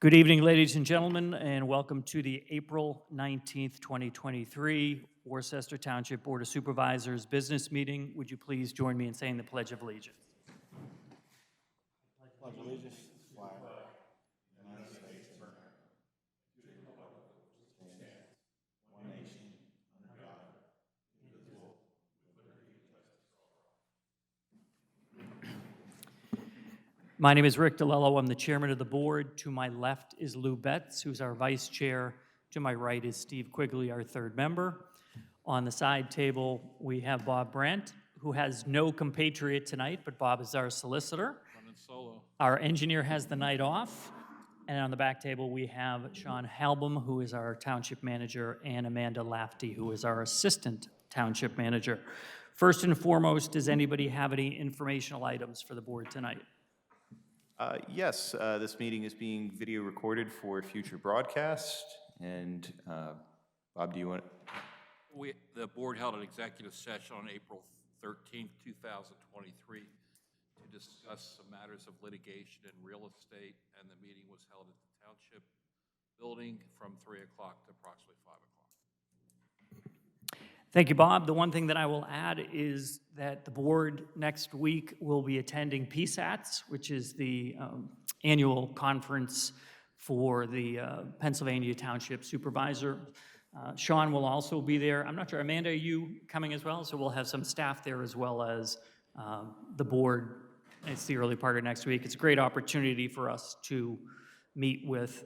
Good evening, ladies and gentlemen, and welcome to the April 19th, 2023 Worcester Township Board of Supervisors business meeting. Would you please join me in saying the Pledge of Allegiance? Pledge allegiance to the flag of the United States of America, to the republic which stands one nation under God, indivisible, with liberty and justice for all. My name is Rick DeLello. I'm the chairman of the board. To my left is Lou Betts, who's our vice chair. To my right is Steve Quigley, our third member. On the side table, we have Bob Brandt, who has no compatriot tonight, but Bob is our solicitor. Running solo. Our engineer has the night off. And on the back table, we have Sean Halbum, who is our township manager, and Amanda Lafty, who is our assistant township manager. First and foremost, does anybody have any informational items for the board tonight? Yes, this meeting is being video recorded for future broadcast. And Bob, do you want? The board held an executive session on April 13th, 2023 to discuss some matters of litigation and real estate, and the meeting was held at the Township Building from 3 o'clock to approximately 5 o'clock. Thank you, Bob. The one thing that I will add is that the board next week will be attending PSATS, which is the annual conference for the Pennsylvania Township Supervisor. Sean will also be there. I'm not sure, Amanda, are you coming as well? So we'll have some staff there as well as the board. It's the early part of next week. It's a great opportunity for us to meet with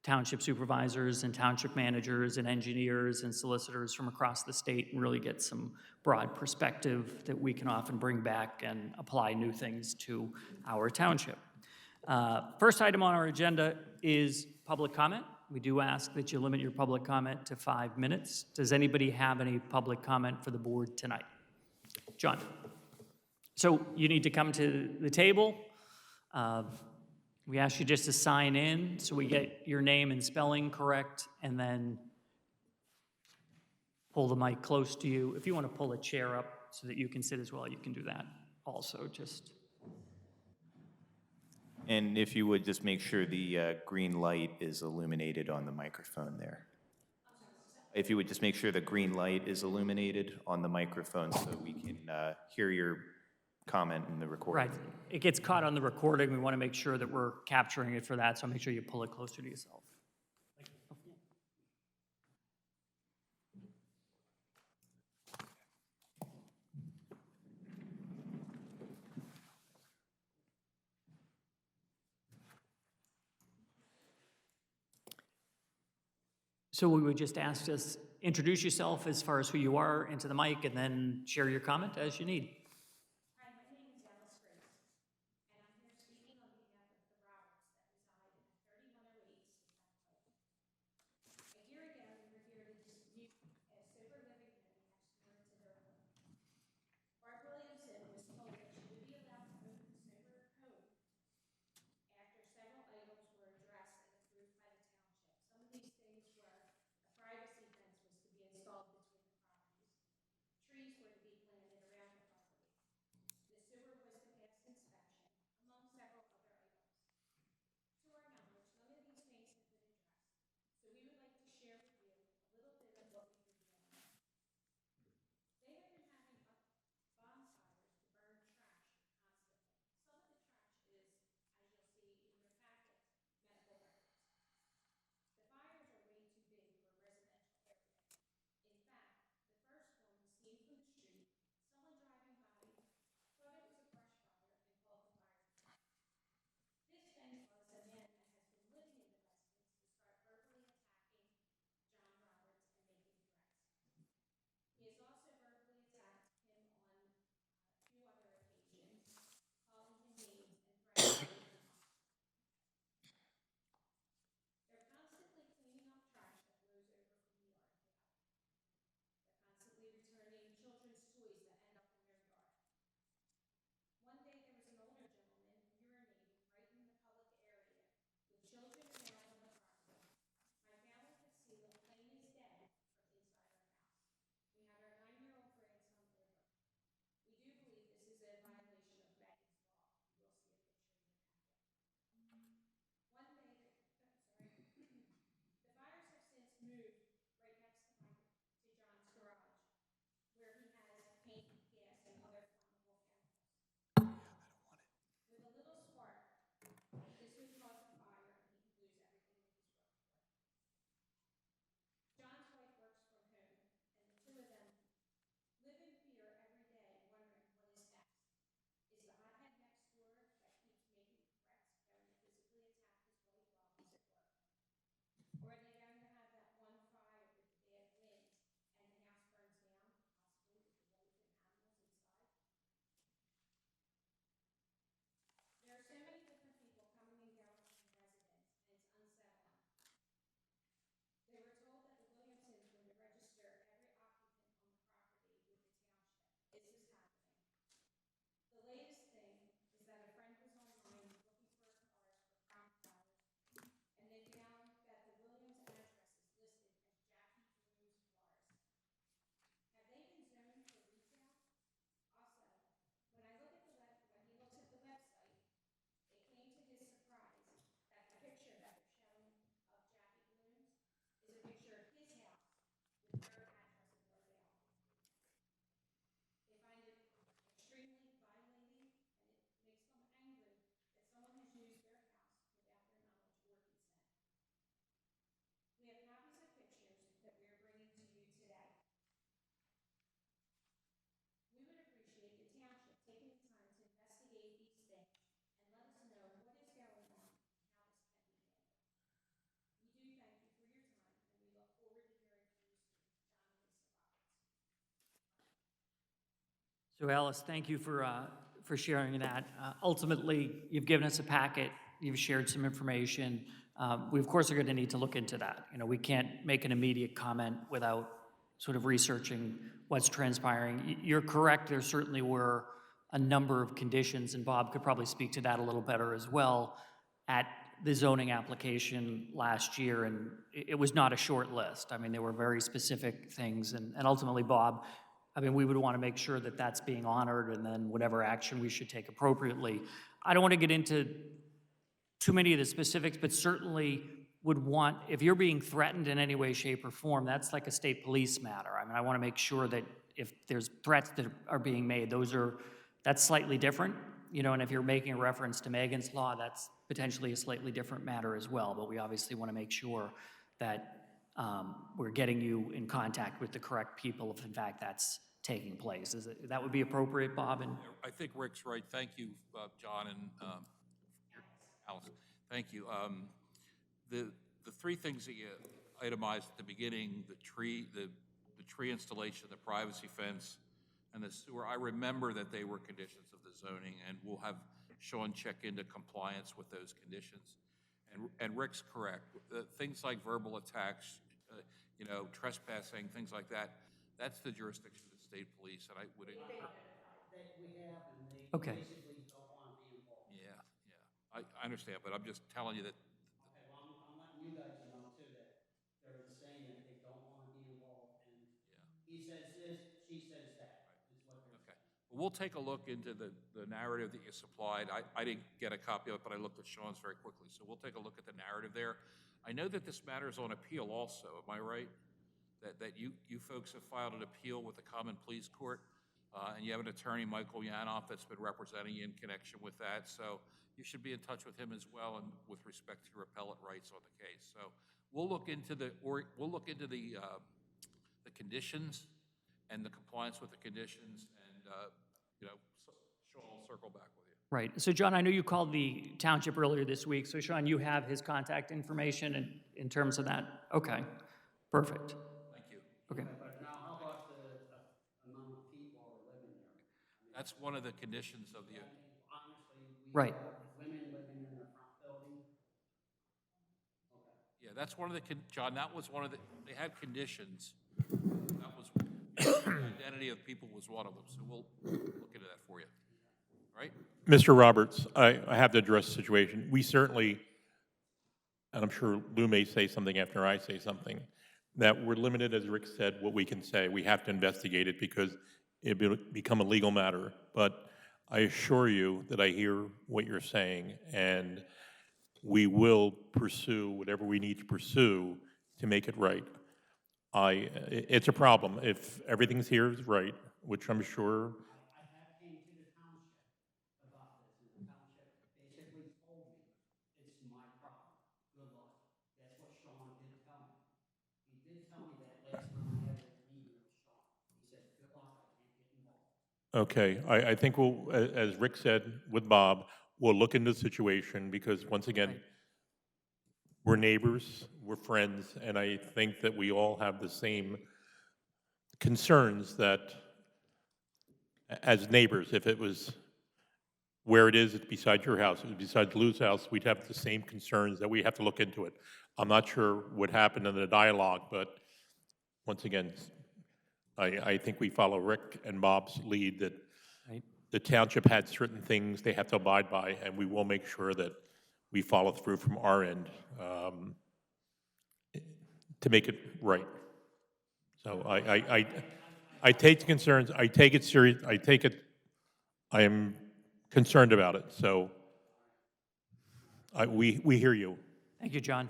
township supervisors and township managers and engineers and solicitors from across the state and really get some broad perspective that we can often bring back and apply new things to our township. First item on our agenda is public comment. We do ask that you limit your public comment to 5 minutes. Does anybody have any public comment for the board tonight? John. So you need to come to the table. We ask you just to sign in so we get your name and spelling correct, and then pull the mic close to you. If you want to pull a chair up so that you can sit as well, you can do that also. And if you would just make sure the green light is illuminated on the microphone there. If you would just make sure the green light is illuminated on the microphone so we can hear your comment in the recording. Right. It gets caught on the recording. We want to make sure that we're capturing it for that, so make sure you pull it closer to yourself. So we would just ask us, introduce yourself as far as who you are into the mic, and then share your comment as you need. Hi, my name is Alice Grace, and I'm here speaking on behalf of the Roberts that reside at 3108 Seacrest Place. A year ago, we were here to dispute a sober living home next door to their home. Barb Williamson was told that she would be allowed to open the sober home after several items were addressed and approved by the township. Some of these things were a privacy fence was to be installed between the properties. Trees were to be planted around the property. So Alice, thank you for sharing that. Ultimately, you've given us a packet, you've shared some information. We, of course, are going to need to look into that. You know, we can't make an immediate comment without sort of researching what's transpiring. You're correct, there certainly were a number of conditions, and Bob could probably speak to that a little better as well, at the zoning application last year, and it was not a short list. I mean, there were very specific things, and ultimately, Bob, I mean, we would want to make sure that that's being honored, and then whatever action we should take appropriately. I don't want to get into too many of the specifics, but certainly would want, if you're being threatened in any way, shape, or form, that's like a state police matter. I mean, I want to make sure that if there's threats that are being made, that's slightly different, you know, and if you're making a reference to Megan's Law, that's potentially a slightly different matter as well, but we obviously want to make sure that we're getting you in contact with the correct people if in fact that's taking place. That would be appropriate, Bob? And I think Rick's right. Thank you, John and Alice. Thank you. The three things that you itemized at the beginning, the tree installation, the privacy fence, and the sewer, I remember that they were conditions of the zoning, and we'll have Sean check into compliance with those conditions. And Rick's correct. Things like verbal attacks, you know, trespassing, things like that, that's the jurisdiction of the state police, and I would. That we have, and they Okay. basically don't want to be involved. Yeah, yeah. I understand, but I'm just telling you that. Okay, well, I'm letting you guys know too that they're saying that they don't want to be involved, and he says this, she says that, is what they're Okay. saying. Well, we'll take a look into the narrative that you supplied. I didn't get a copy of it, but I looked at Sean's very quickly. So we'll take a look at the narrative there. I know that this matter is on appeal also. Am I right? That you folks have filed an appeal with the Common Pleas Court, and you have an attorney, Michael Yanoff, that's been representing you in connection with that. So you should be in touch with him as well, and with respect to your appellate rights on the case. So we'll look into the conditions and the compliance with the conditions, and you know, Sean will circle back with you. right. So John, I know you called the township earlier this week. So Sean, you have his contact information in terms of that? Okay, perfect. Thank you. Okay. But now, how about the amount of people who are living there? I mean, That's one of the conditions of the. I mean, honestly, we Right. have women living in the front building. Okay. Yeah, that's one of the, John, that was one of the, they had conditions. That was, the identity of people was one of them, so we'll look into that for you. All right? Mr. Roberts, I have to address the situation. We certainly, and I'm sure Lou may say something after I say something, that we're limited, as Rick said, what we can say. We have to investigate it because it will become a legal matter. But I assure you that I hear what you're saying, and we will pursue whatever we need to pursue to make it right. It's a problem. If everything's here is right, which I'm sure. I have came to the township about this, and the township basically told me it's my problem. Good luck. That's what Sean did tell me. He did tell me that last time I had a meeting with Sean. He said, good luck, I can't get involved. Okay, I think we'll, as Rick said with Bob, we'll look into the situation because, once again, we're neighbors, we're friends, and I think that we all have the same concerns that, as neighbors, if it was where it is, it's beside your house, it's beside Lou's house, we'd have the same concerns that we have to look into it. I'm not sure what happened in the dialogue, but once again, I think we follow Rick and Bob's lead that Right. the township had certain things they have to abide by, and we will make sure that we follow through from our end to make it right. So I take the concerns, I take it serious, I am concerned about it, so we hear you. Thank you, John.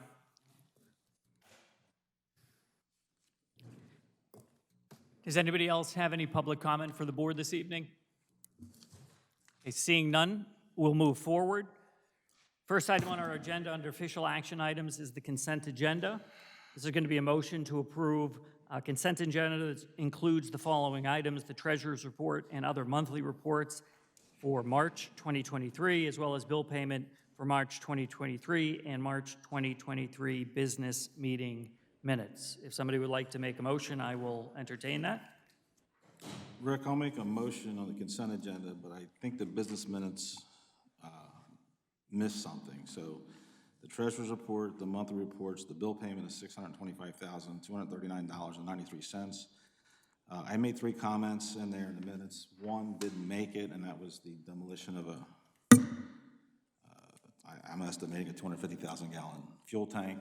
Does anybody else have any public comment for the board this evening? Okay, seeing none, we'll move forward. First item on our agenda under official action items is the consent agenda. This is going to be a motion to approve a consent agenda that includes the following items: the treasurer's report and other monthly reports for March 2023, as well as bill payment for March 2023 and March 2023 business meeting minutes. If somebody would like to make a motion, I will entertain that. Rick, I'll make a motion on the consent agenda, but I think the business minutes missed something. So the treasurer's report, the monthly reports, the bill payment is $625,239.93. I made 3 comments in there in the minutes. One didn't make it, and that was the demolition of I'm estimating a 250,000 gallon fuel tank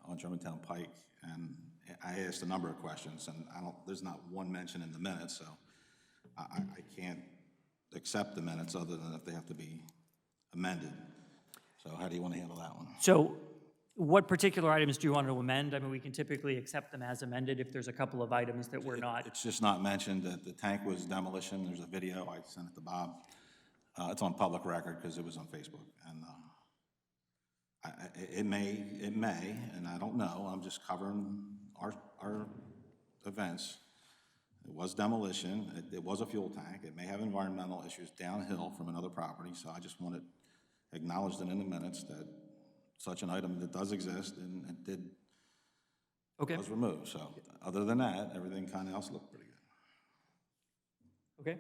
on Germantown Pike. And I asked a number of questions, and there's not one mention in the minutes, so I can't accept the minutes other than if they have to be amended. So how do you want to handle that one? So what particular items do you want to amend? I mean, we can typically accept them as amended if there's a couple of items that we're not. It's just not mentioned that the tank was demolition. There's a video. I sent it to Bob. It's on public record because it was on Facebook. And it may, and I don't know. I'm just covering our events. It was demolition. It was a fuel tank. It may have environmental issues downhill from another property. So I just want it acknowledged in the minutes that such an item that does exist and it was removed. So other than that, everything kind of else looked pretty good. Okay.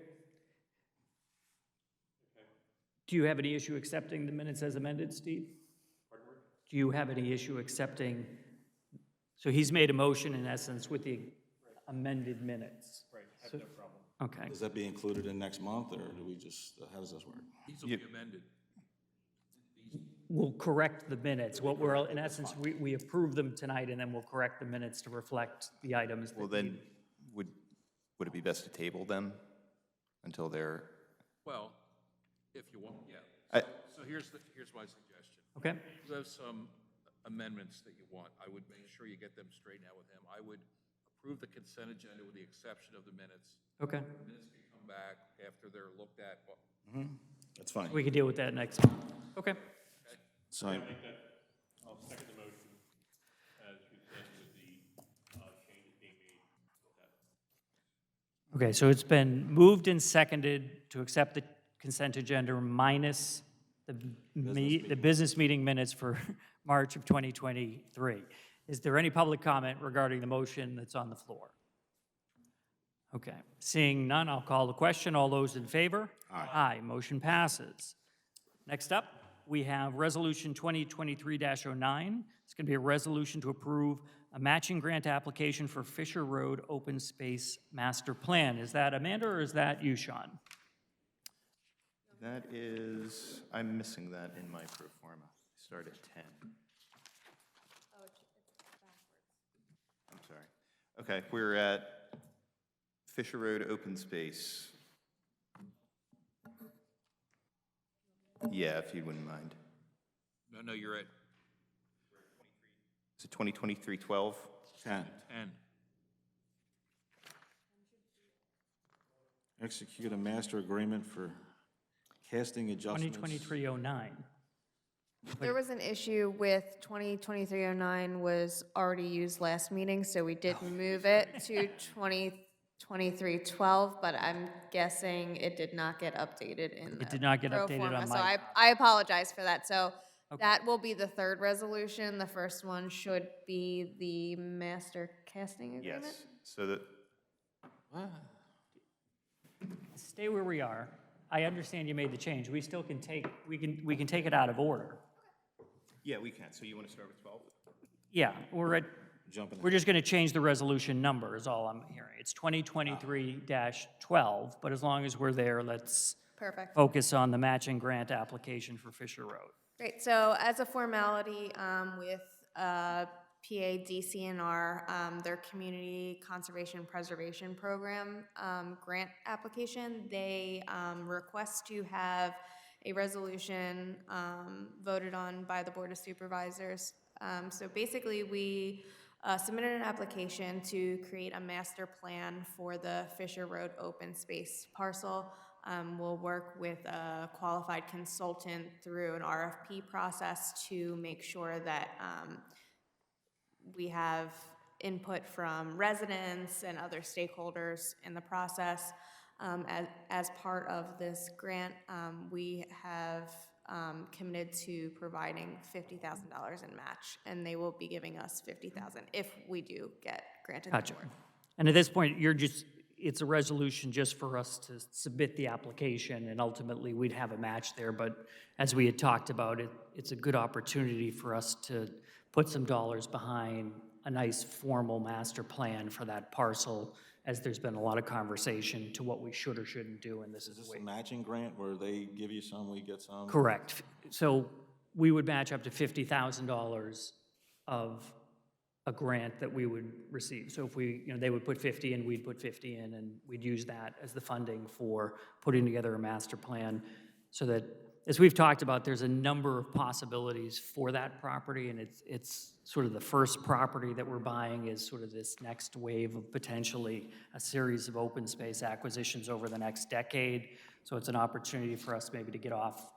Do you have any issue accepting the minutes as amended, Steve? Do you have any issue accepting? So he's made a motion in essence with the amended minutes. Right, I have no problem. Okay. Does that be included in next month, or do we just, how does this work? These will be amended. We'll correct the minutes. What we're, in essence, we approve them tonight, and then we'll correct the minutes to reflect the items. Well, then, would it be best to table them until they're, Well, if you want, yeah. I- So here's my suggestion. Okay. You have some amendments that you want. I would make sure you get them straightened out with him. I would approve the consent agenda with the exception of the minutes. Okay. Minutes can come back after they're looked at. Well, That's fine. We can deal with that next month. Okay. So I'll second the motion as you said with the changes being made. Okay, so it's been moved and seconded to accept the consent agenda minus the business meeting minutes for March of 2023. Is there any public comment regarding the motion that's on the floor? Okay, seeing none, I'll call the question. All those in favor? Aye. Aye, motion passes. Next up, we have Resolution 2023-09. It's going to be a resolution to approve a matching grant application for Fisher Road Open Space Master Plan. Is that Amanda or is that you, Sean? that is, I'm missing that in my pro forma. Start at 10. Oh, it's backwards. I'm sorry. Okay, we're at Fisher Road Open Space. Yeah, if you wouldn't mind. no, you're at Is it 2023-12? 10, 10. execute a master agreement for casting adjustments. 2023-09. There was an issue with 2023-09 was already used last meeting, so we did move it to 2023-12, but I'm guessing it did not get updated in the It did not get pro updated forma, on so my. I apologize for that. So that will be the third resolution. The first one should be the master casting agreement. Yes. So that, Stay where we are. I understand you made the change. We still can take, we can take it out of order. yeah, we can. So you want to start with 12? Yeah, we're Jumping just going to change the resolution number is all I'm hearing. It's 2023-12, but as long as we're there, let's Perfect. focus on the matching grant application for Fisher Road. Great, so as a formality with PADCNR, their Community Conservation Preservation Program grant application, they request to have a resolution voted on by the Board of Supervisors. So basically, we submitted an application to create a master plan for the Fisher Road open space parcel. We'll work with a qualified consultant through an RFP process to make sure that we have input from residents and other stakeholders in the process. As part of this grant, we have committed to providing $50,000 in match, and they will be giving us $50,000 if we do get granted the Gotcha. award. And at this point, you're just, it's a resolution just for us to submit the application, and ultimately, we'd have a match there. But as we had talked about, it's a good opportunity for us to put some dollars behind a nice formal master plan for that parcel, as there's been a lot of conversation to what we should or shouldn't do, and this Is is this the way. a matching grant where they give you some, we get some? Correct. So we would match up to $50,000 of a grant that we would receive. So if we, they would put 50 in, we'd put 50 in, and we'd use that as the funding for putting together a master plan, so that, as we've talked about, there's a number of possibilities for that property, and it's sort of the first property that we're buying is sort of this next wave of potentially a series of open space acquisitions over the next decade. So it's an opportunity for us maybe to get off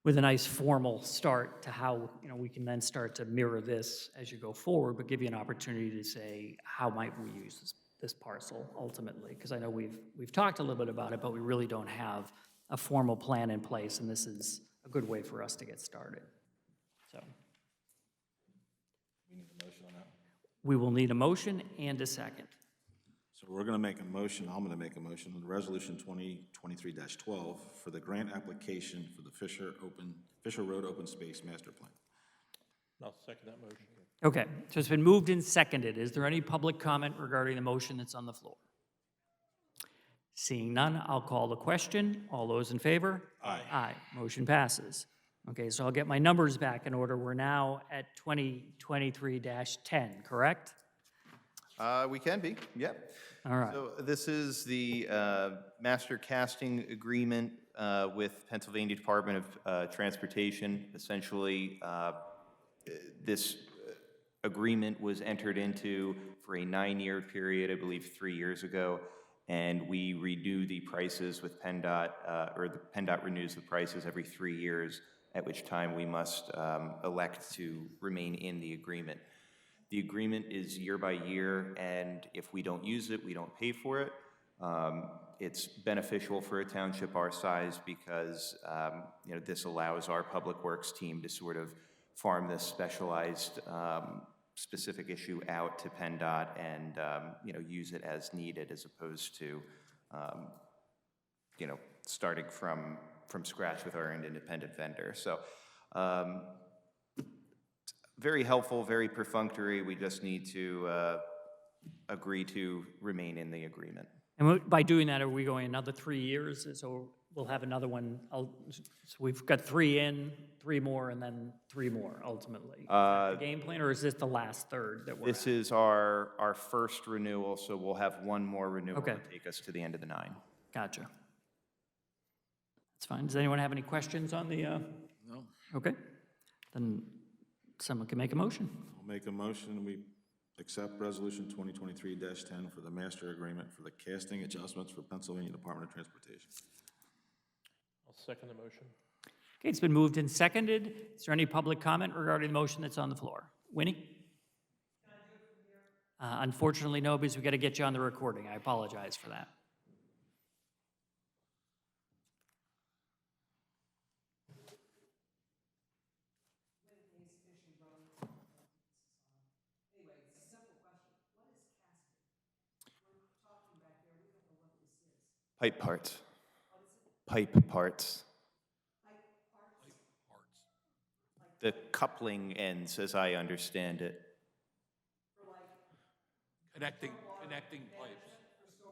with a nice formal start to how, we can then start to mirror this as you go forward, but give you an opportunity to say, how might we use this parcel ultimately? Because I know we've talked a little bit about it, but we really don't have a formal plan in place, and this is a good way for us to get started. So We need a motion on that? we will need a motion and a second. So we're gonna make a motion, I'm gonna make a motion on Resolution 2023-12 for the grant application for the Fisher Road Open Space Master Plan. I'll second that motion. Okay, so it's been moved and seconded. Is there any public comment regarding the motion that's on the floor? Seeing none, I'll call the question. All those in favor? Aye. Aye. Motion passes. Okay, so I'll get my numbers back in order. We're now at 2023-10, correct? We can be, yep. All right. So this is the master casting agreement with Pennsylvania Department of Transportation. Essentially, this agreement was entered into for a 9-year period, I believe 3 years ago, and we renew the prices with PennDOT, or the PennDOT renews the prices every 3 years, at which time we must elect to remain in the agreement. The agreement is year by year, and if we don't use it, we don't pay for it. It's beneficial for a township our size because this allows our public works team to sort of farm this specialized specific issue out to PennDOT and use it as needed, as opposed to starting from scratch with our independent vendor. So very helpful, very perfunctory. We just need to agree to remain in the agreement. And by doing that, are we going another 3 years? So we'll have another one. So we've got 3 in, 3 more, and then 3 more ultimately. Is that the game plan, or is this the last third that we're This at? is our first renewal, so we'll have 1 more renewal Okay. to take us to the end of the 9. Gotcha. That's fine. Does anyone have any questions on the? No. Okay. Then someone can make a motion. I'll make a motion, we accept Resolution 2023-10 for the master agreement for the casting adjustments for Pennsylvania Department of Transportation. I'll second the motion. Okay, it's been moved and seconded. Is there any public comment regarding the motion that's on the floor? Winnie? Can I do it from here? Unfortunately, no, because we got to get you on the recording. I apologize for that. Pipe parts. Pipe parts. The coupling ends, as I understand it. Connecting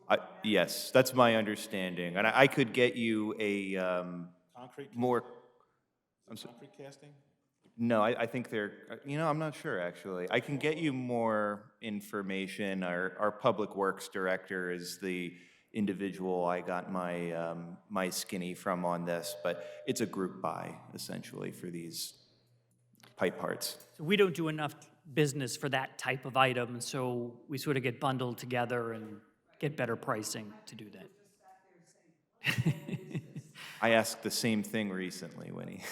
pipes. Yes, that's my understanding. And I could get you a Concrete? more, Concrete casting? no, I think they're, I'm not sure, actually. I can get you more information. Our Public Works Director is the individual I got my skinny from on this, but it's a group buy, essentially, for these pipe parts. So we don't do enough business for that type of item, so we sort of get bundled together and get better pricing to do that. I asked the same thing recently, Winnie.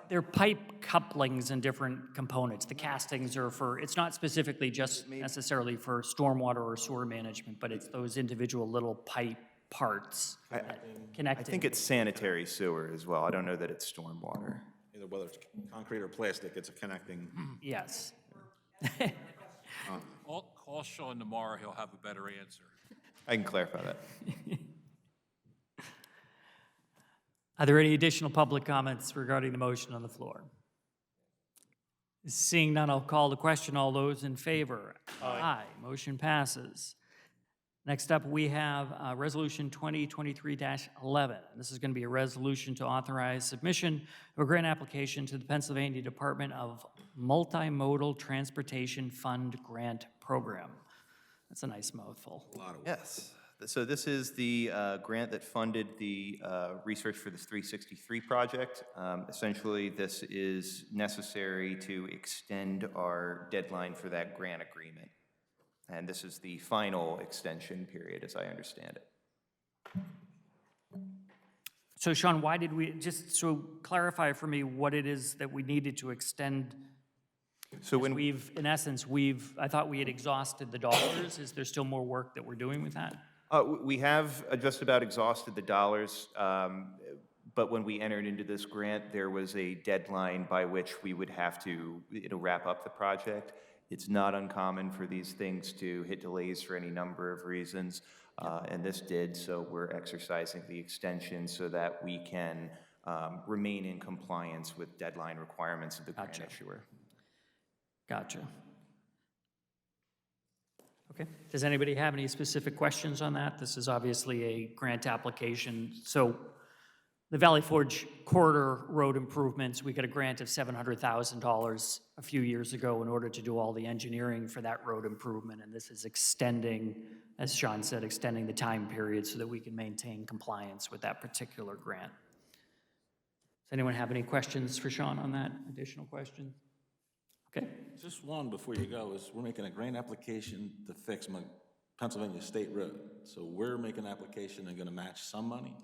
They're pipe couplings and different components. The castings are for, it's not specifically just necessarily for stormwater or sewer management, but it's those individual little pipe parts that connect. I think it's sanitary sewer as well. I don't know that it's stormwater. Either whether it's concrete or plastic, it's a connecting. Yes. Call Sean tomorrow, he'll have a better answer. I can clarify that. Are there any additional public comments regarding the motion on the floor? Seeing none, I'll call the question. All those in favor? Aye. Motion passes. Next up, we have Resolution 2023-11. This is going to be a resolution to authorize submission of a grant application to the Pennsylvania Department of Multimodal Transportation Fund Grant Program. That's a nice mouthful. Yes. So this is the grant that funded the research for this 363 project. Essentially, this is necessary to extend our deadline for that grant agreement. And this is the final extension period, as I understand it. So Sean, why did we, just so clarify for me what it is that we needed to extend? So when In essence, I thought we had exhausted the dollars. Is there still more work that we're doing with that? we have just about exhausted the dollars, but when we entered into this grant, there was a deadline by which we would have to wrap up the project. It's not uncommon for these things to hit delays for any number of reasons, and this did, so we're exercising the extension so that we can remain in compliance with deadline requirements of the grant issuer. Gotcha. Okay. Does anybody have any specific questions on that? This is obviously a grant application. So the Valley Forge corridor road improvements, we got a grant of $700,000 a few years ago in order to do all the engineering for that road improvement. And this is extending, as Sean said, extending the time period so that we can maintain compliance with that particular grant. Does anyone have any questions for Sean on that? Additional questions? Okay. Just one before you go, is we're making a grant application to fix my Pennsylvania State Road. So we're making an application and gonna match some money?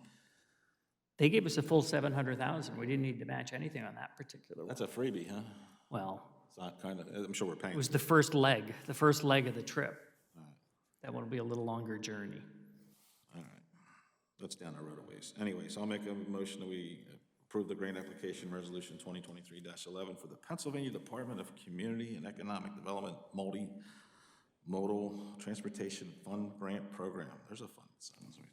They gave us a full $700,000. We didn't need to match anything on that particular one. That's a freebie, huh? Well, It's not kind of, I'm sure we're paying. it was the first leg of the trip. That one will be a little longer journey. All right. That's down the road a ways. Anyway, so I'll make a motion that we approve the grant application resolution 2023-11 for the Pennsylvania Department of Community and Economic Development Multimodal Transportation Fund Grant Program. There's a fund sentence right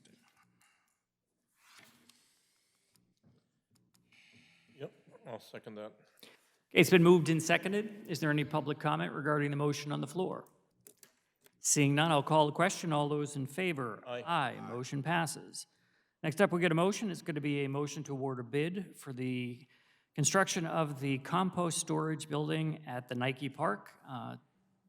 there. Yep, I'll second that. It's been moved and seconded. Is there any public comment regarding the motion on the floor? Seeing none, I'll call the question. All those in favor? Aye. Aye. Motion passes. Next up, we get a motion. It's going to be a motion to award a bid for the construction of the compost storage building at the Nike Park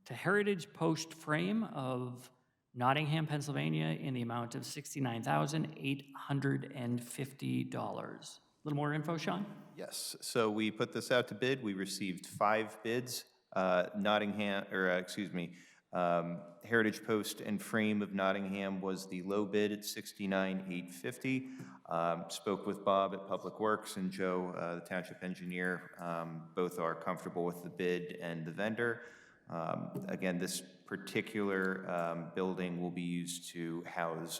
to Heritage Post Frame of Nottingham, Pennsylvania, in the amount of $69,850. A little more info, Sean? Yes, so we put this out to bid. We received 5 bids. Heritage Post and Frame of Nottingham was the low bid at $69,850. Spoke with Bob at Public Works and Joe, the township engineer. Both are comfortable with the bid and the vendor. Again, this particular building will be used to house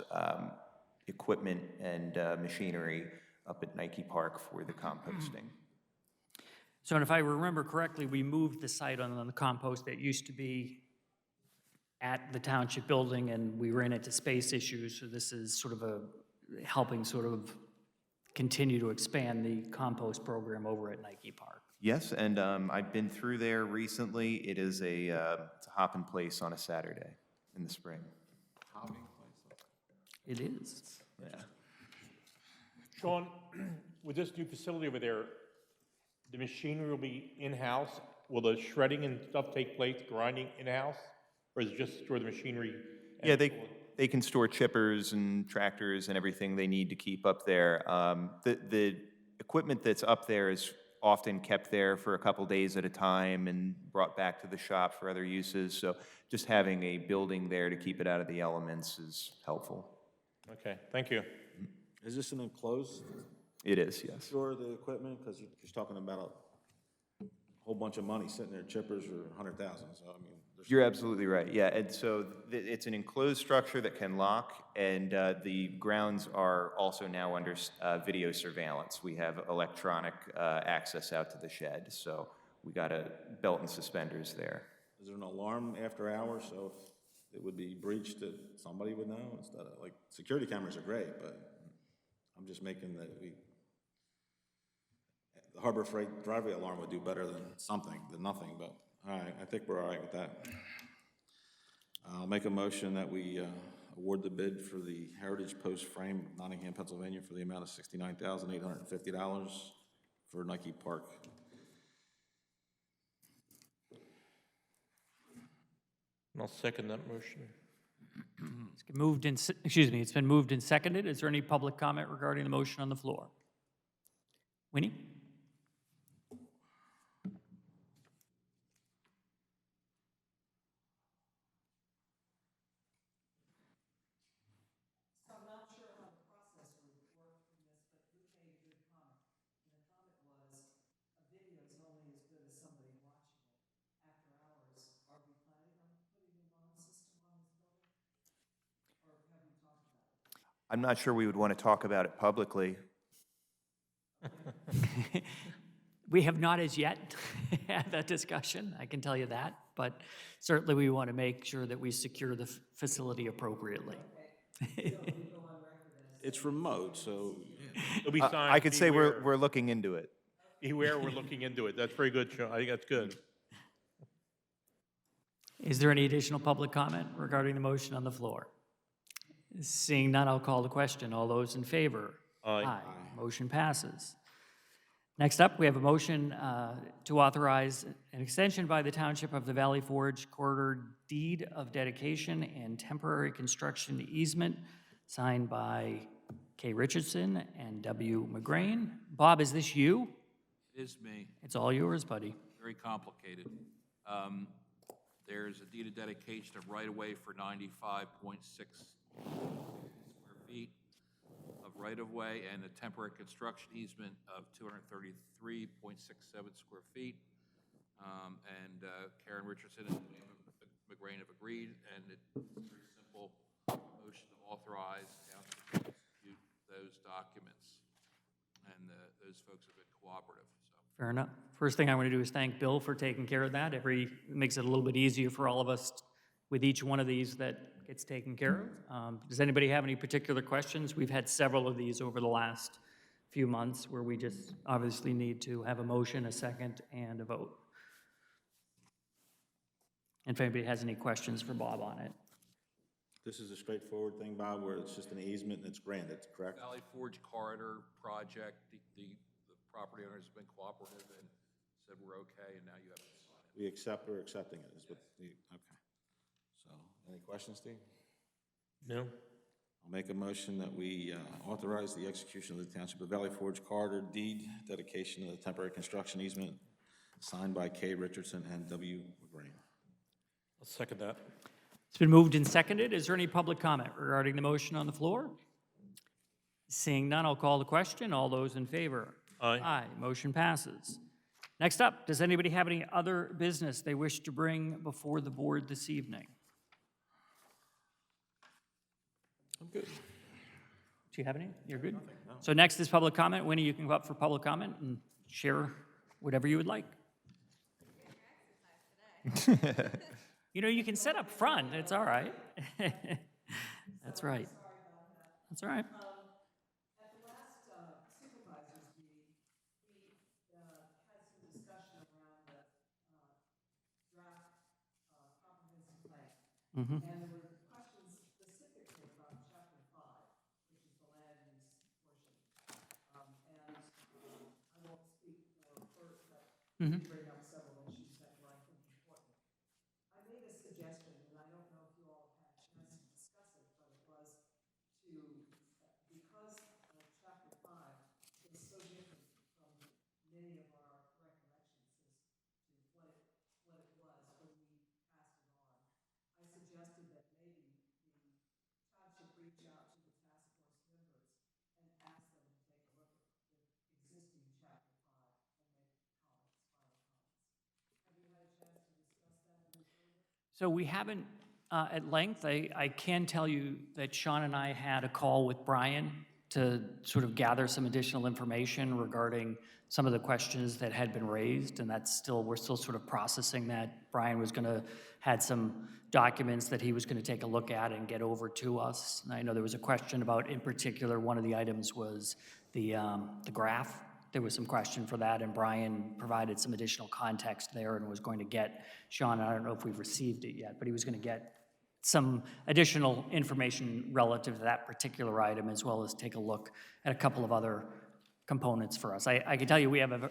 equipment and machinery up at Nike Park for the composting. So if I remember correctly, we moved the site on the compost that used to be at the township building, and we ran into space issues, so this is sort of helping sort of continue to expand the compost program over at Nike Park. Yes, and I've been through there recently. It is it's a hopping place on a Saturday in the spring. It is. Yeah. Sean, with this new facility over there, the machinery will be in-house? Will the shredding and stuff take place, grinding in-house? Or is it just store the machinery? Yeah, they can store chippers and tractors and everything they need to keep up there. The equipment that's up there is often kept there for a couple days at a time and brought back to the shop for other uses. So just having a building there to keep it out of the elements is helpful. Okay, thank you. Is this an enclosed It is, yes. store, the equipment? Because you're just talking about a whole bunch of money sitting there, chippers for 100,000, so I mean. You're absolutely right, yeah. And so it's an enclosed structure that can lock, and the grounds are also now under video surveillance. We have electronic access out to the shed, so we got a belt and suspenders there. is there an alarm after hours, so if it would be breached, that somebody would know instead of, like, security cameras are great, but I'm just making that the Harbor Freight driveway alarm would do better than something, than nothing, but, all right, I think we're all right with that. I'll make a motion that we award the bid for the Heritage Post Frame, Nottingham, Pennsylvania, for the amount of $69,850 for Nike Park. And I'll second that motion. It's been moved and, excuse me, it's been moved and seconded. Is there any public comment regarding the motion on the floor? Winnie? So I'm not sure how the process would work in this, but Luke made a good comment. And the comment was, a video is only as good as somebody watching it after hours. Are we planning on putting an alarm system on this building? Or have we talked about it? I'm not sure we would want to talk about it publicly. We have not as yet had that discussion, I can tell you that, but certainly we want to make sure that we secure the facility appropriately. It's remote, so It'll be I signed, could say we're, beware. we're looking into it. Beware, we're looking into it. That's very good, Sean. I think that's good. Is there any additional public comment regarding the motion on the floor? Seeing none, I'll call the question. All those in favor? Aye. Motion passes. Next up, we have a motion to authorize an extension by the Township of the Valley Forge Corridor Deed of Dedication and Temporary Construction Easement, signed by K. Richardson and W. McGrain. Bob, is this you? It is me. It's all yours, buddy. Very complicated. There's a deed of dedication of right-of-way for 95.6 square feet of right-of-way and a temporary construction easement of 233.67 square feet. And Karen Richardson and McGrain have agreed, and it's a very simple motion to authorize township to execute those documents. And those folks have been cooperative, so. Fair enough. First thing I want to do is thank Bill for taking care of that. It makes it a little bit easier for all of us with each one of these that gets taken care of. Does anybody have any particular questions? We've had several of these over the last few months where we just obviously need to have a motion, a second, and a vote. And if anybody has any questions for Bob on it. this is a straightforward thing, Bob, where it's just an easement and it's granted, correct? Valley Forge Corridor project, the property owners have been cooperative and said we're okay, and now you have to sign it. We accept or accepting it is what the, okay. So, any questions, Steve? No? I'll make a motion that we authorize the execution of the Township of Valley Forge Corridor Deed Dedication of the Temporary Construction Easement signed by K. Richardson and W. McGrain. I'll second that. It's been moved and seconded. Is there any public comment regarding the motion on the floor? Seeing none, I'll call the question. All those in favor? Aye. Aye. Motion passes. Next up, does anybody have any other business they wish to bring before the board this evening? I'm good. Do you have any? You're good? So next is public comment. Winnie, you can go up for public comment and share whatever you would like. You know, you can sit up front. It's all right. That's right. That's all right. At the last supervisors meeting, we had some discussion around the draft comprehensive plan. And there were questions specifically about chapter 5, which is the land use portion. And I won't speak for Kurt, but he bring up several issues that were, I think, important. I made a suggestion, and I don't know if you all had a chance to discuss it, but it was to, because chapter 5 is so different from many of our recollections as to what it was when we passed it on, I suggested that maybe the township reach out to the task force members and ask them to take a look at the existing chapter 5 and make comments, final comments. Have you had a chance to discuss that any further? So we haven't at length. I can tell you that Sean and I had a call with Brian to sort of gather some additional information regarding some of the questions that had been raised, and we're still sort of processing that. Brian was had some documents that he was gonna take a look at and get over to us. And I know there was a question about, in particular, one of the items was the graph. There was some question for that, and Brian provided some additional context there and was going to get, Sean, I don't know if we've received it yet, but he was gonna get some additional information relative to that particular item, as well as take a look at a couple of other components for us. I can tell you,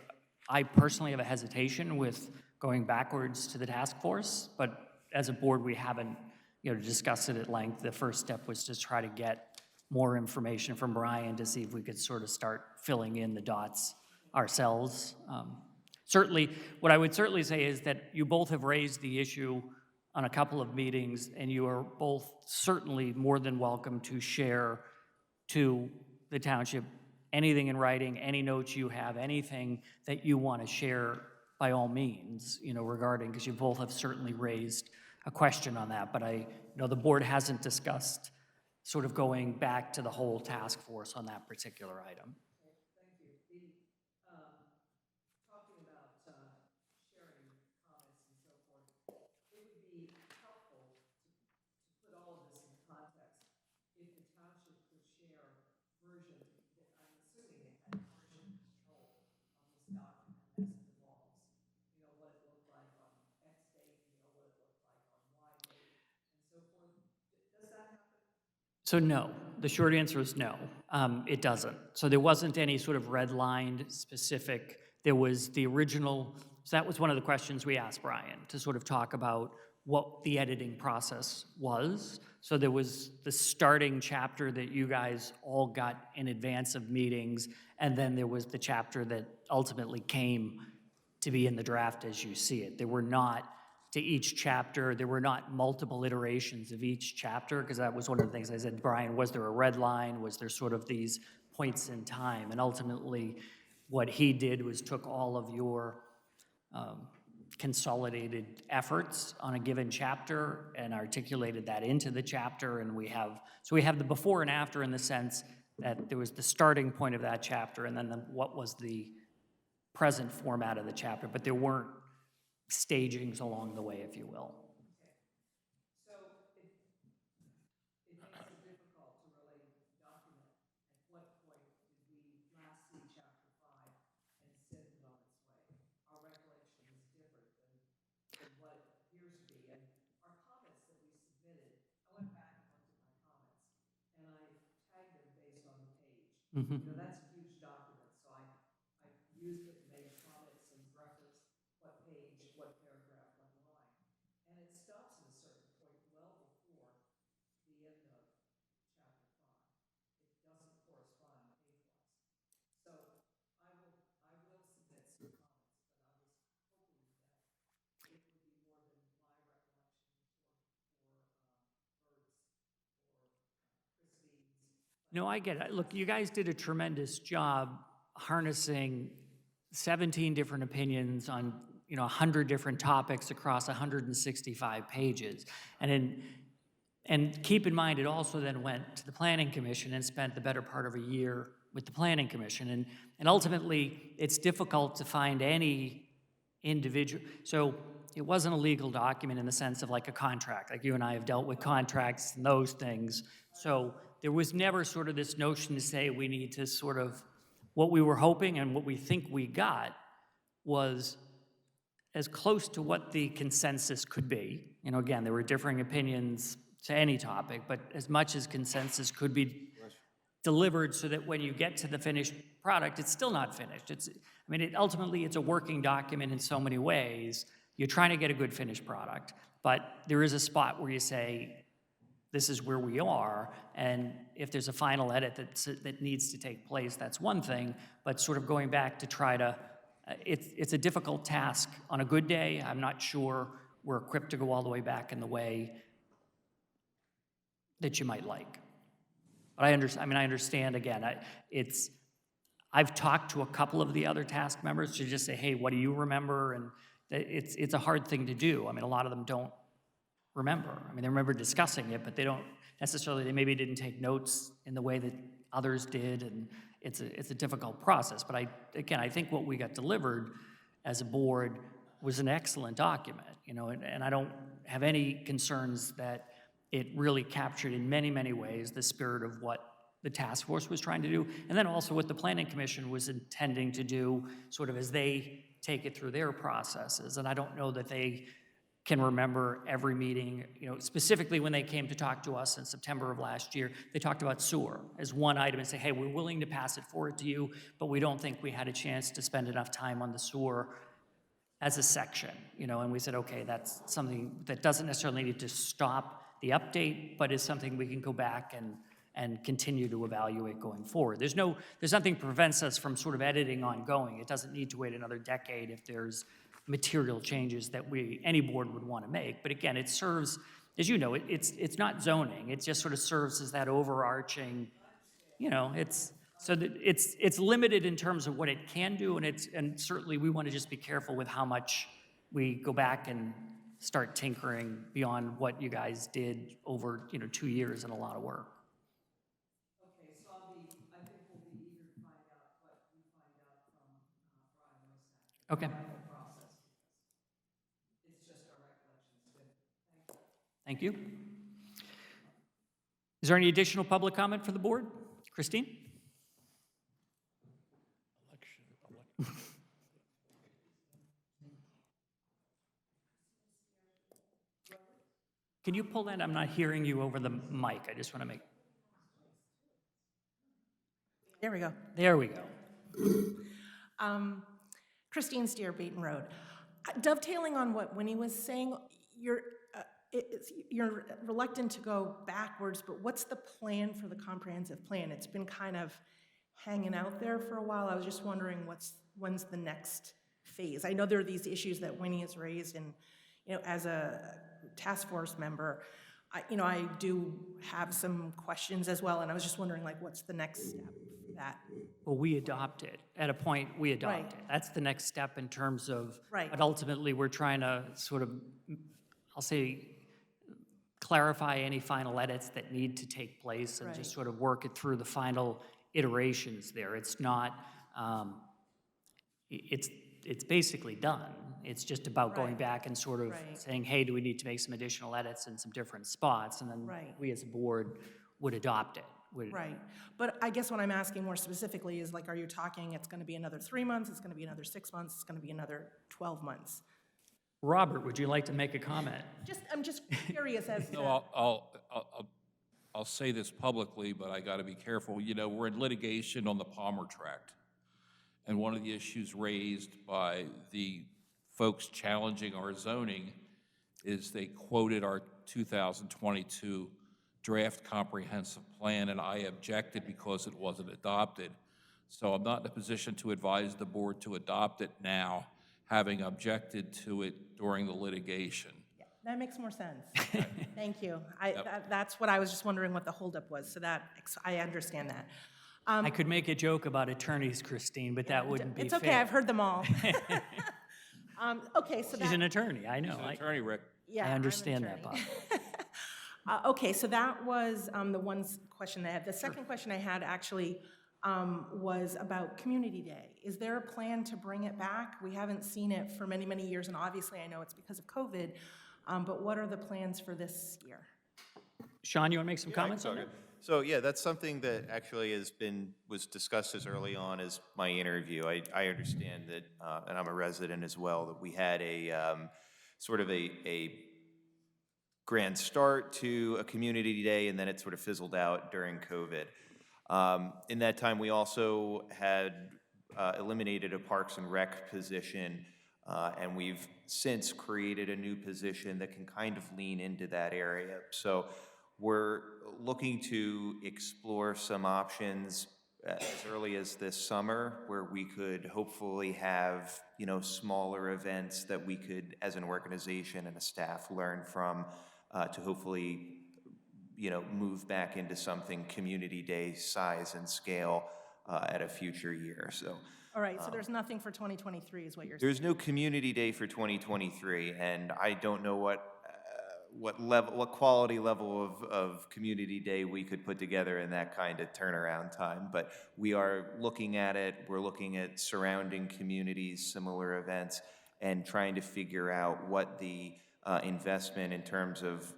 I personally have a hesitation with going backwards to the task force, but as a board, we haven't, discussed it at length. The first step was to try to get more information from Brian to see if we could sort of start filling in the dots ourselves. Certainly, what I would certainly say is that you both have raised the issue on a couple of meetings, and you are both certainly more than welcome to share to the township anything in writing, any notes you have, anything that you want to share, by all means, regarding, because you both have certainly raised a question on that. But the board hasn't discussed sort of going back to the whole task force on that particular item. Thank you. Talking about sharing comments and so forth, it would be helpful to put all of this in context if the township could share version, I'm assuming they had version control of this document as it evolves. What it looked like on X date, what it looked like on Y date, and so forth. Does that happen? So no, the short answer is no, it doesn't. So there wasn't any sort of redlined specific, there was the original, so that was one of the questions we asked Brian, to sort of talk about what the editing process was. So there was the starting chapter that you guys all got in advance of meetings, and then there was the chapter that ultimately came to be in the draft as you see it. There were not, to each chapter, there were not multiple iterations of each chapter, because that was one of the things I said, Brian, was there a red line? Was there sort of these points in time? And ultimately, what he did was took all of your consolidated efforts on a given chapter and articulated that into the chapter, and we have the before and after in the sense that there was the starting point of that chapter and then what was the present format of the chapter, but there weren't stagings along the way, if you will. So it makes it difficult to really document at what point did we last see chapter 5 and send it on its way. Our recollection is different than what it appears to be. And our comments that we submitted, I went back and looked at my comments, and I tagged them based on the page. That's a huge document, so I used it and made comments and referenced what page, what paragraph, what line. And it stops at a certain point well before the end of chapter 5. It doesn't correspond page-wise. So I will submit some comments, but I was hoping that it would be more than my recollection or Bert's or Christine's. No, I get it. Look, you guys did a tremendous job harnessing 17 different opinions on 100 different topics across 165 pages. And keep in mind, it also then went to the Planning Commission and spent the better part of a year with the Planning Commission. And ultimately, it's difficult to find any individual. So it wasn't a legal document in the sense of like a contract. Like you and I have dealt with contracts and those things. So there was never sort of this notion to say we need to sort of, what we were hoping and what we think we got was as close to what the consensus could be. Again, there were differing opinions to any topic, but as much as consensus could be delivered so that when you get to the finished product, it's still not finished. Ultimately, it's a working document in so many ways. You're trying to get a good finished product, but there is a spot where you say, this is where we are, and if there's a final edit that needs to take place, that's one thing, but sort of going back to try to, it's a difficult task. On a good day, I'm not sure we're equipped to go all the way back in the way that you might like. But I understand, again, I've talked to a couple of the other task members to just say, hey, what do you remember? And it's a hard thing to do. A lot of them don't remember. They remember discussing it, but they don't necessarily, they maybe didn't take notes in the way that others did, and it's a difficult process. But again, I think what we got delivered as a board was an excellent document, and I don't have any concerns that it really captured in many, many ways the spirit of what the task force was trying to do, and then also what the planning commission was intending to do, sort of as they take it through their processes. And I don't know that they can remember every meeting, specifically when they came to talk to us in September of last year, they talked about sewer as one item and say, hey, we're willing to pass it forward to you, but we don't think we had a chance to spend enough time on the sewer as a section, and we said, okay, that's something that doesn't necessarily need to stop the update, but is something we can go back and continue to evaluate going forward. There's nothing prevents us from sort of editing ongoing. It doesn't need to wait another decade if there's material changes that any board would want to make. But again, it serves, as you know, it's not zoning. It just sort of serves as that overarching, it's limited in terms of what it can do, and certainly we want to just be careful with how much we go back and start tinkering beyond what you guys did over 2 years and a lot of work. Okay, so I think we'll be eager to find out what we find out from Brian Rosak. Okay. Our whole process, because it's just our recollections too. Thank Thank you. you. Is there any additional public comment for the board? Christine? Can you pull that? I'm not hearing you over the mic. I just want to make. There we go. There we go. Christine Steer, Baton Road. Dovetailing on what Winnie was saying, you're reluctant to go backwards, but what's the plan for the comprehensive plan? It's been kind of hanging out there for a while. I was just wondering when's the next phase? I know there are these issues that Winnie has raised, and as a task force member, I do have some questions as well, and I was just wondering, what's the next step for that? Well, we adopt it. At a point, we adopt Right. it. That's the next step in terms of, Right. but ultimately, we're trying to sort of, I'll say, clarify any final edits that need to take place and just Right. sort of work it through the final iterations there. It's not, it's basically done. It's just about going Right. back and sort of Right. saying, hey, do we need to make some additional edits in some different spots? And then Right. we as a board would adopt it. Right, but I guess what I'm asking more specifically is are you talking it's going to be another 3 months, it's going to be another 6 months, it's going to be another 12 months? Robert, would you like to make a comment? I'm just curious as to. No, I'll say this publicly, but I got to be careful. We're in litigation on the Palmer Tract. And one of the issues raised by the folks challenging our zoning is they quoted our 2022 draft comprehensive plan, and I objected because it wasn't adopted. So I'm not in a position to advise the board to adopt it now, having objected to it during the litigation. Yeah, that makes more sense. Thank you. That's what I was just wondering what the holdup was, so I understand that. I could make a joke about attorneys, Christine, but that wouldn't be fair. It's okay, I've heard them all. Okay, so She's an attorney, I know. He's an attorney, Rick. yeah, I I'm an understand that, Bob. attorney. Okay, so that was the one question I had. The second question I had actually was about Community Day. Is there a plan to bring it back? We haven't seen it for many, many years, and obviously I know it's because of COVID, but what are the plans for this year? Sean, you want to make some comments on that? So yeah, that's something that actually was discussed as early on as my interview. I understand that, and I'm a resident as well, that we had a sort of a grand start to a community day, and then it sort of fizzled out during COVID. In that time, we also had eliminated a Parks and Rec position, and we've since created a new position that can kind of lean into that area. So we're looking to explore some options as early as this summer, where we could hopefully have, smaller events that we could, as an organization and a staff, learn from to hopefully, move back into something community day size and scale at a future year. So. All right, so there's nothing for 2023 is what you're saying? There's no community day for 2023, and I don't know what quality level of community day we could put together in that kind of turnaround time. But we are looking at it, we're looking at surrounding communities, similar events, and trying to figure out what the investment in terms of,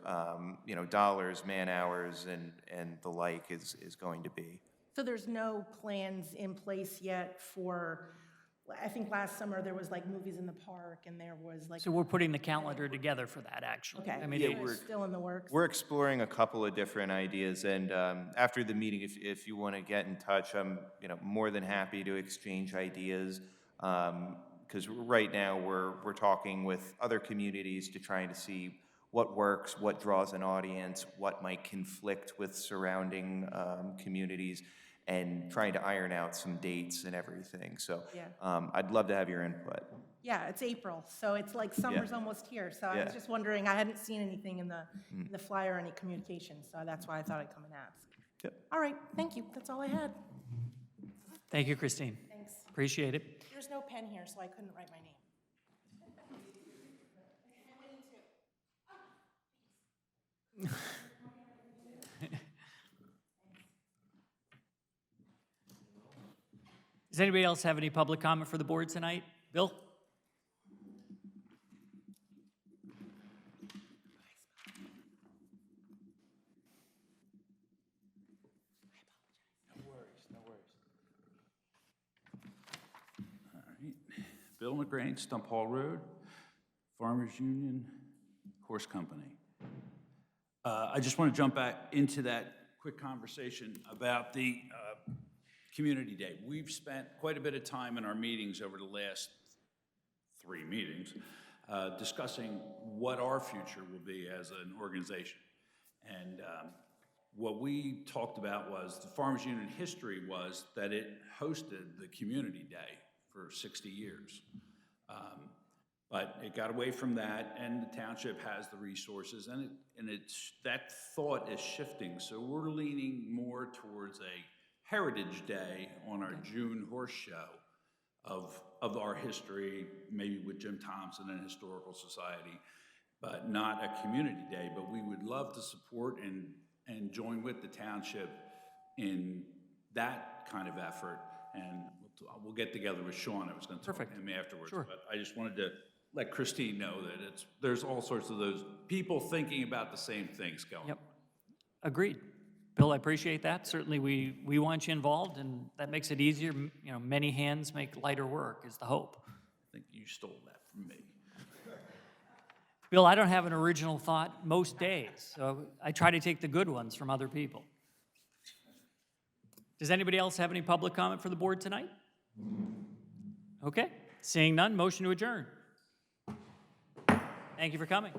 dollars, man hours, and the like is going to be. So there's no plans in place yet for, I think last summer there was like movies in the park and there was like. So we're putting the calendar together for that, actually. Okay, I mean, so it- it's still in the works? We're exploring a couple of different ideas, and after the meeting, if you want to get in touch, I'm more than happy to exchange ideas. Because right now we're talking with other communities to trying to see what works, what draws an audience, what might conflict with surrounding communities, and trying to iron out some dates and everything. So Yeah. I'd love to have your input. Yeah, it's April, so it's like summer's almost here. So I was Yeah. just wondering, I hadn't seen anything in the flyer, any communication, so that's why I thought I'd come and ask. Yep. All right, thank you, that's all I had. Thank you, Christine. Thanks. Appreciate it. There's no pen here, so I couldn't write my name. Does anybody else have any public comment for the board tonight? Bill? All right. Bill McGrain, Stump Hall Road, Farmers Union Horse Company. I just want to jump back into that quick conversation about the Community Day. We've spent quite a bit of time in our meetings over the last 3 meetings discussing what our future will be as an organization. And what we talked about was the Farmers Union history was that it hosted the Community Day for 60 years. But it got away from that, and the township has the resources, and that thought is shifting. So we're leaning more towards a Heritage Day on our June horse show of our history, maybe with Jim Thompson and Historical Society, but not a Community Day. But we would love to support and join with the township in that kind of effort. And we'll get together with Sean. I was going to talk to him afterwards. Sure. But I just wanted to let Christine know that there's all sorts of those people thinking about the same things going Yep. on. Agreed. Bill, I appreciate that. Certainly, we want you involved, and that makes it easier. Many hands make lighter work is the hope. I think you stole that from me. Bill, I don't have an original thought most days, so I try to take the good ones from other people. Does anybody else have any public comment for the board tonight? Okay, seeing none, motion to adjourn. Thank you for coming.